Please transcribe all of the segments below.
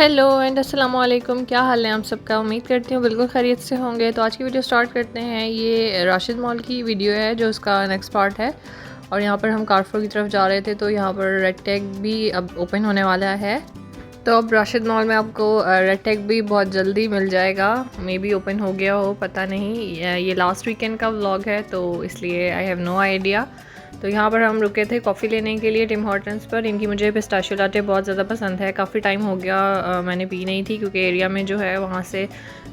Hello and अस्सलाम वालेकुम। क्या हाल है आप सबका? उम्मीद करती हूँ बिल्कुल खैरियत से होंगे। तो आज की वीडियो स्टार्ट करते हैं। ये राशिद मॉल की वीडियो है जो उसका नेक्स्ट पार्ट है। और यहाँ पर हम कारफोर की तरफ जा रहे थे तो यहाँ पर रेड टैग भी अब ओपन होने वाला है। तो अब राशिद मॉल में आपको रेड टैग भी बहुत जल्दी मिल जाएगा। मे बी ओपन हो गया हो, पता नहीं। ये लास्ट वीकेंड का व्लॉग है तो इसलिए आई हैव नो आइडिया। तो यहाँ पर हम रुके थे कॉफ़ी लेने के लिए टिम हॉर्टन्स पर। इनकी मुझे पिस्ताशियो लाटे बहुत ज़्यादा पसंद है। काफ़ी टाइम हो गया मैंने पी नहीं थी क्योंकि एरिया में जो है वहाँ से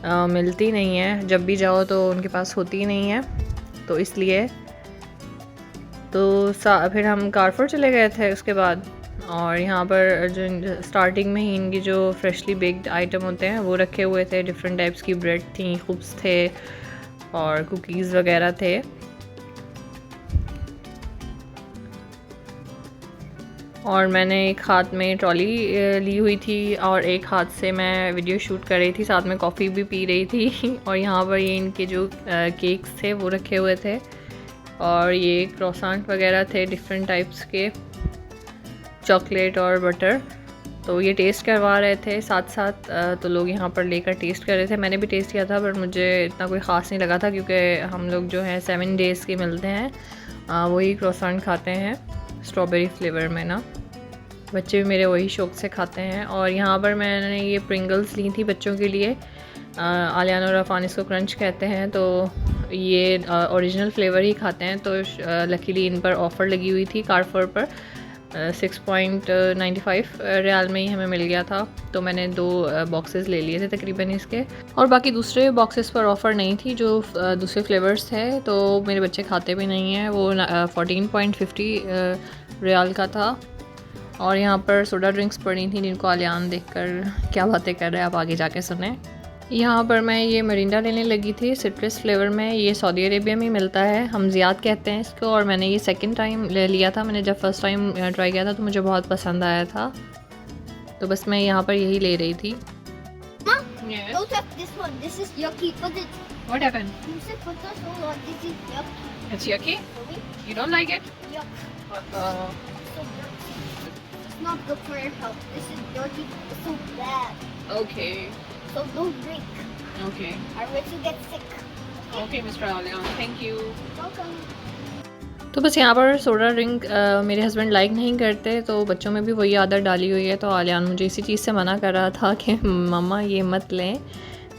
मिलती नहीं है। जब भी जाओ तो उनके पास होती नहीं है, तो इसलिए तो फिर हम कारफोर चले गए थे उसके बाद। और यहाँ पर जो स्टार्टिंग में ही इनकी जो फ्रेशली बेक्ड आइटम होते हैं वो रखे हुए थे। डिफरेंट टाइप्स की ब्रेड थी, खुब्स थे और कुकीज़ वगैरह थे। और मैंने एक हाथ में ट्रॉली ली हुई थी और एक हाथ से मैं वीडियो शूट कर रही थी, साथ में कॉफ़ी भी पी रही थी। और यहाँ पर ये इनके जो केक्स थे वो रखे हुए थे और ये क्रोसेंट वगैरह थे डिफरेंट टाइप्स के, चॉकलेट और बटर। तो ये टेस्ट करवा रहे थे साथ साथ। तो लोग यहाँ पर लेकर टेस्ट कर रहे थे। मैंने भी टेस्ट किया था पर मुझे इतना कोई ख़ास नहीं लगा था क्योंकि हम लोग जो है 7 डेज़ के मिलते हैं वही क्रोसेंट खाते हैं स्ट्रॉबेरी फ्लेवर में ना। बच्चे भी मेरे वही शौक़ से खाते हैं। और यहाँ पर मैंने ये प्रिंगल्स ली थी बच्चों के लिए। आलियान और अफ़ान इसको क्रंच कहते हैं। तो ये ओरिजिनल फ्लेवर ही खाते हैं। तो लकीली इन पर ऑफ़र लगी हुई थी कारफोर पर। 6.95 रियाल में ही हमें मिल गया था। तो मैंने 2 बॉक्सेस ले लिए थे तकरीबन इसके। और बाकी दूसरे बॉक्सेस पर ऑफ़र नहीं थी जो दूसरे फ्लेवर्स थे। तो मेरे बच्चे खाते भी नहीं हैं। वो 14.50 रियाल का था। और यहाँ पर सोडा ड्रिंक्स पड़ी थी जिनको आलियान देखकर क्या बातें कर रहे हैं आप आगे जाके सुने। यहाँ पर मैं ये मरिंडा लेने लगी थी सिट्रस फ्लेवर में। ये सऊदी अरेबिया में मिलता है, हम ज़ियाद कहते हैं इसको। और मैंने ये सेकंड टाइम ले लिया था। मैंने जब फर्स्ट टाइम ट्राई किया था तो मुझे बहुत पसंद आया था। तो बस मैं यहाँ पर यही ले रही थी। Not good for your health. This is dirty. It's so bad. Okay. So don't drink. Okay. Or else you get sick. Okay, Mr. Alian. Thank you. Welcome. तो बस यहाँ पर सोडा ड्रिंक मेरे हस्बैंड लाइक नहीं करते, तो बच्चों में भी वही आदत डाली हुई है। तो आलियान मुझे इसी चीज़ से मना कर रहा था कि मम्मा ये मत लें।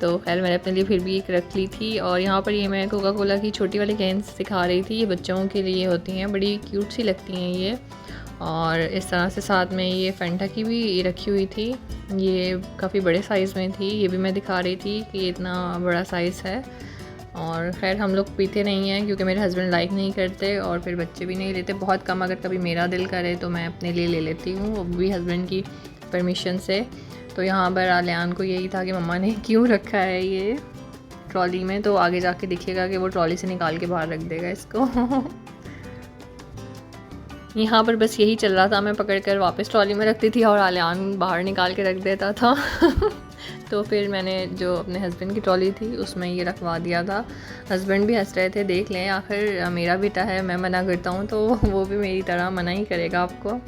तो खैर मैंने अपने लिए फिर भी एक रख ली थी। और यहाँ पर ये मैं कोका कोला की छोटी वाली कैंस दिखा रही थी। ये बच्चों के लिए होती हैं, बड़ी क्यूट सी लगती हैं ये। और इस तरह से साथ में ये फैंटा की भी रखी हुई थी। ये काफ़ी बड़े साइज़ में थी। ये भी मैं दिखा रही थी कि ये इतना बड़ा साइज़ है। और ख़ैर हम लोग पीते नहीं हैं क्योंकि मेरे हस्बैंड लाइक नहीं करते और फिर बच्चे भी नहीं लेते। बहुत कम, अगर कभी मेरा दिल करे तो मैं अपने लिए ले लेती हूँ, वो भी हस्बैंड की परमिशन से। तो यहाँ पर आलियान को यही था कि मम्मा ने क्यों रखा है ये ट्रॉली में। तो आगे जाके दिखेगा कि वो ट्रॉली से निकाल के बाहर रख देगा इसको। यहाँ पर बस यही चल रहा था। मैं पकड़कर वापस ट्रॉली में रखती थी और आलियान बाहर निकाल के रख देता था। तो फिर मैंने जो अपने हस्बैंड की ट्रॉली थी उसमें ये रखवा दिया था। हस्बैंड भी हंस रहे थे, देख लें आखिर मेरा बेटा है, मैं मना करता हूँ तो वो भी मेरी तरह मना ही करेगा आपको।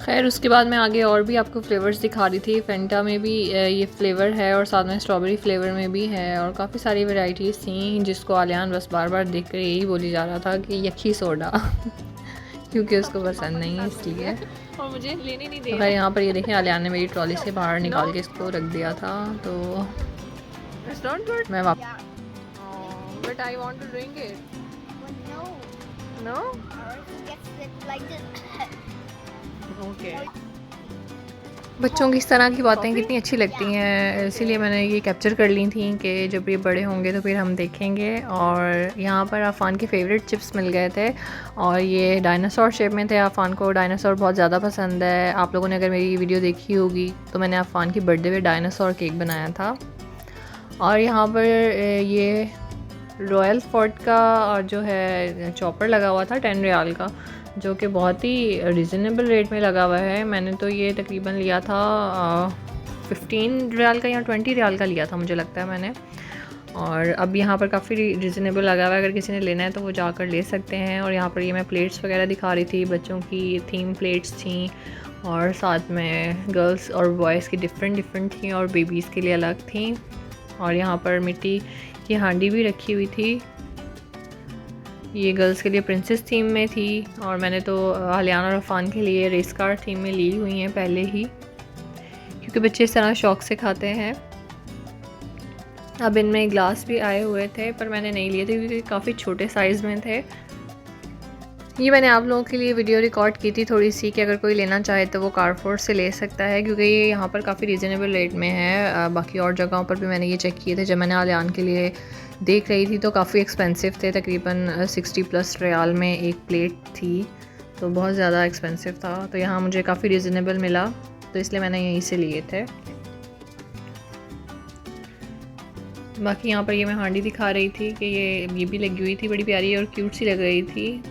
खैर उसके बाद मैं आगे और भी आपको फ्लेवर्स दिखा रही थी। फेंटा में भी ये फ्लेवर है और साथ में स्ट्रॉबेरी फ्लेवर में भी है और काफ़ी सारी वैरायटीज़ थी जिसको आलियान बस बार बार देख कर यही बोली जा रहा था कि यखी सोडा क्योंकि उसको पसंद नहीं है इसलिए। और मुझे लेने नहीं दे तो खैर यहाँ पर ये देखें आलियान ने मेरी ट्रॉली से बाहर निकाल के इसको रख दिया था। तो It's not good. मैं Yeah. But I want to drink it. Well, no. No? Or else you get sick like this. Okay. बच्चों की इस तरह की बातें कितनी अच्छी लगती हैं, इसीलिए मैंने ये कैप्चर कर ली थी कि जब ये बड़े होंगे तो फिर हम देखेंगे। और यहाँ पर अफ़ान के फेवरेट चिप्स मिल गए थे और ये डायनासोर शेप में थे। अफ़ान को डायनासोर बहुत ज़्यादा पसंद है। आप लोगों ने अगर मेरी वीडियो देखी होगी तो मैंने अफ़ान की बर्थडे पे डायनासोर केक बनाया था। और यहाँ पर ये रॉयल फोर्ट का जो है चॉपर लगा हुआ था 10 रियाल का, जो कि बहुत ही रिजनेबल रेट में लगा हुआ है। मैंने तो ये तकरीबन लिया था 15 रियाल का या 20 रियाल का लिया था मुझे लगता है मैंने। और अब यहाँ पर काफ़ी रिजनेबल लगा हुआ है, अगर किसी ने लेना है तो वो जाकर ले सकते हैं। और यहाँ पर ये मैं प्लेट्स वगैरह दिखा रही थी, बच्चों की थीम प्लेट्स थी और साथ में गर्ल्स और बॉयज़ की डिफरेंट थी और बेबीज़ के लिए अलग थी। और यहाँ पर मिट्टी की हांडी भी रखी हुई थी। ये गर्ल्स के लिए प्रिंसेस थीम में थी और मैंने तो आलियान और अफ़ान के लिए रेस कार थीम में ली हुई हैं पहले ही, क्योंकि बच्चे इस तरह शौक़ से खाते हैं। अब इनमें ग्लास भी आए हुए थे पर मैंने नहीं लिए थे क्योंकि काफ़ी छोटे साइज़ में थे। ये मैंने आप लोगों के लिए वीडियो रिकॉर्ड की थी थोड़ी सी कि अगर कोई लेना चाहे तो वो कारफोर्ड से ले सकता है, क्योंकि ये यहाँ पर काफ़ी रीज़नेबल रेट में है। बाकी और जगहों पर भी मैंने ये चेक किए थे। जब मैंने आलियान के लिए देख रही थी तो काफ़ी एक्सपेंसिव थे, तकरीबन 60+ रियाल में एक प्लेट थी, तो बहुत ज़्यादा एक्सपेंसिव था। तो यहाँ मुझे काफ़ी रीज़नेबल मिला तो इसलिए मैंने यहीं से लिए थे। बाकी यहाँ पर ये मैं हांडी दिखा रही थी कि ये भी लगी हुई थी, बड़ी प्यारी और क्यूट सी लग रही थी।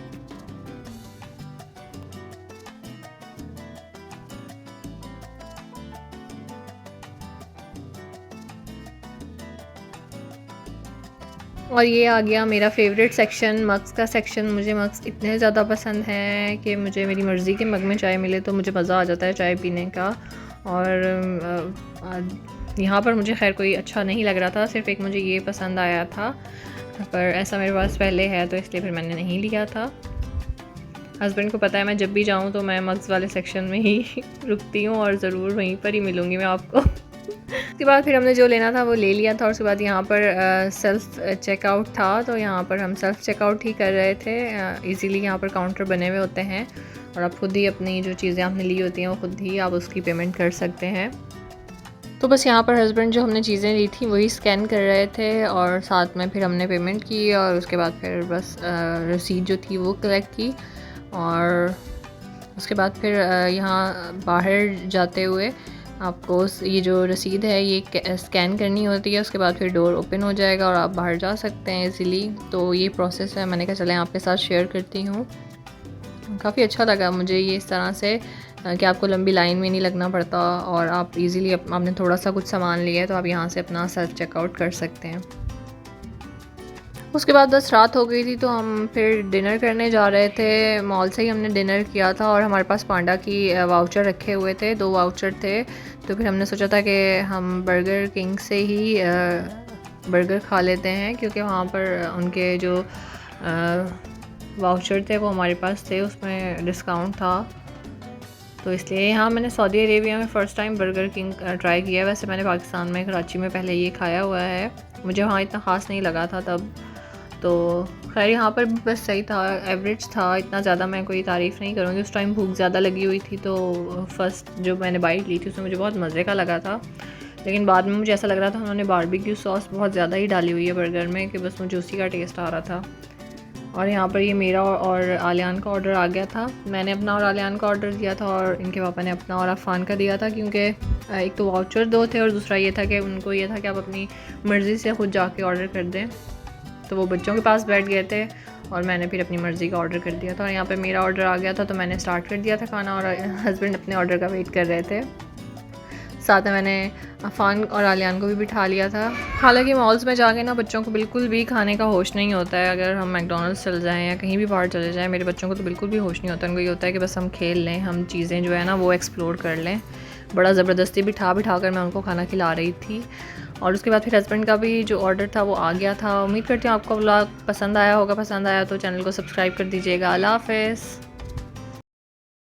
और ये आ गया मेरा फेवरेट सेक्शन, मग्स का सेक्शन। मुझे मग्स इतने ज़्यादा पसंद हैं कि मुझे मेरी मर्ज़ी के मग में चाय मिले तो मुझे मज़ा आ जाता है चाय पीने का। और यहाँ पर मुझे खैर कोई अच्छा नहीं लग रहा था, सिर्फ एक मुझे ये पसंद आया था, पर ऐसा मेरे पास पहले है तो इसलिए फिर मैंने नहीं लिया था। हस्बैंड को पता है मैं जब भी जाऊँ तो मैं मग्स वाले सेक्शन में ही रुकती हूँ और ज़रूर वहीं पर ही मिलूँगी मैं आपको। उसके बाद फिर हमने जो लेना था वो ले लिया था और उसके बाद यहाँ पर सेल्फ़ चेकआउट था, तो यहाँ पर हम सेल्फ़ चेकआउट ही कर रहे थे। इजीली यहाँ पर काउंटर बने हुए होते हैं और आप खुद ही अपनी जो चीज़ें आपने ली होती हैं वो खुद ही आप उसकी पेमेंट कर सकते हैं। तो बस यहाँ पर हस्बैंड जो हमने चीज़ें ली थी वही स्कैन कर रहे थे और साथ में फिर हमने पेमेंट की और उसके बाद फिर बस रसीद जो थी वो कलेक्ट की। और उसके बाद फिर यहाँ बाहर जाते हुए आपको ये जो रसीद है ये स्कैन करनी होती है, उसके बाद फिर डोर ओपन हो जाएगा और आप बाहर जा सकते हैं इजीली। तो ये प्रोसेस है, मैंने कहा चलें आपके साथ शेयर करती हूँ। काफ़ी अच्छा लगा मुझे ये इस तरह से कि आपको लंबी लाइन में नहीं लगना पड़ता और आप इजीली आपने थोड़ा सा कुछ सामान लिया है तो आप यहाँ से अपना सेल्फ चेकआउट कर सकते हैं। उसके बाद बस रात हो गई थी तो हम फिर डिनर करने जा रहे थे। मॉल से ही हमने डिनर किया था और हमारे पास पांडा की वाउचर रखे हुए थे, 2 वाउचर थे। तो फिर हमने सोचा था कि हम बर्गर किंग से ही बर्गर खा लेते हैं, क्योंकि वहाँ पर उनके जो वाउचर थे वो हमारे पास थे, उसमें डिस्काउंट था। तो इसलिए यहाँ मैंने सऊदी अरेबिया में first time burger king try किया। वैसे मैंने पाकिस्तान में कराची में पहले ये खाया हुआ है, मुझे वहाँ इतना ख़ास नहीं लगा था तब। तो खैर यहाँ पर भी बस सही था, एवरेज था, इतना ज़्यादा मैं कोई तारीफ़ नहीं करूँगी। उस टाइम भूख ज़्यादा लगी हुई थी तो फ़र्स्ट जो मैंने बाइट ली थी उसमें मुझे बहुत मज़े का लगा था, लेकिन बाद में मुझे ऐसा लग रहा था उन्होंने बारबेक्यू सॉस बहुत ज़्यादा ही डाली हुई है बर्गर में कि बस मुझे उसी का टेस्ट आ रहा था। और यहाँ पर ये मेरा और आलियान का ऑर्डर आ गया था। मैंने अपना और आलियान का ऑर्डर दिया था और इनके पापा ने अपना और अफ़ान का दिया था, क्योंकि एक तो वाउचर 2 थे और दूसरा ये था कि उनको ये था कि आप अपनी मर्ज़ी से ख़ुद जाके ऑर्डर कर दें। तो वो बच्चों के पास बैठ गए थे और मैंने फिर अपनी मर्ज़ी का ऑर्डर कर दिया था। और यहाँ पे मेरा ऑर्डर आ गया था तो मैंने स्टार्ट कर दिया था खाना और हस्बैंड अपने ऑर्डर का वेट कर रहे थे। साथ में मैंने अफ़ान और आलियान को भी बिठा लिया था। हालांकि मॉल्स में जाके ना बच्चों को बिल्कुल भी खाने का होश नहीं होता है। अगर हम मैकडॉनल्ड्स चल जाएँ या कहीं भी बाहर चले जाएँ, मेरे बच्चों को तो बिल्कुल भी होश नहीं होता। उनको ये होता है कि बस हम खेल लें, हम चीज़ें जो है ना वो एक्सप्लोर कर लें। बड़ा ज़बरदस्ती बिठा कर मैं उनको खाना खिला रही थी। और उसके बाद फिर हस्बैंड का भी जो ऑर्डर था वो आ गया था। उम्मीद करती हूँ आपको व्लॉग पसंद आया होगा। पसंद आया तो चैनल को सब्सक्राइब कर दीजिएगा। अल्लाह हाफ़िज़।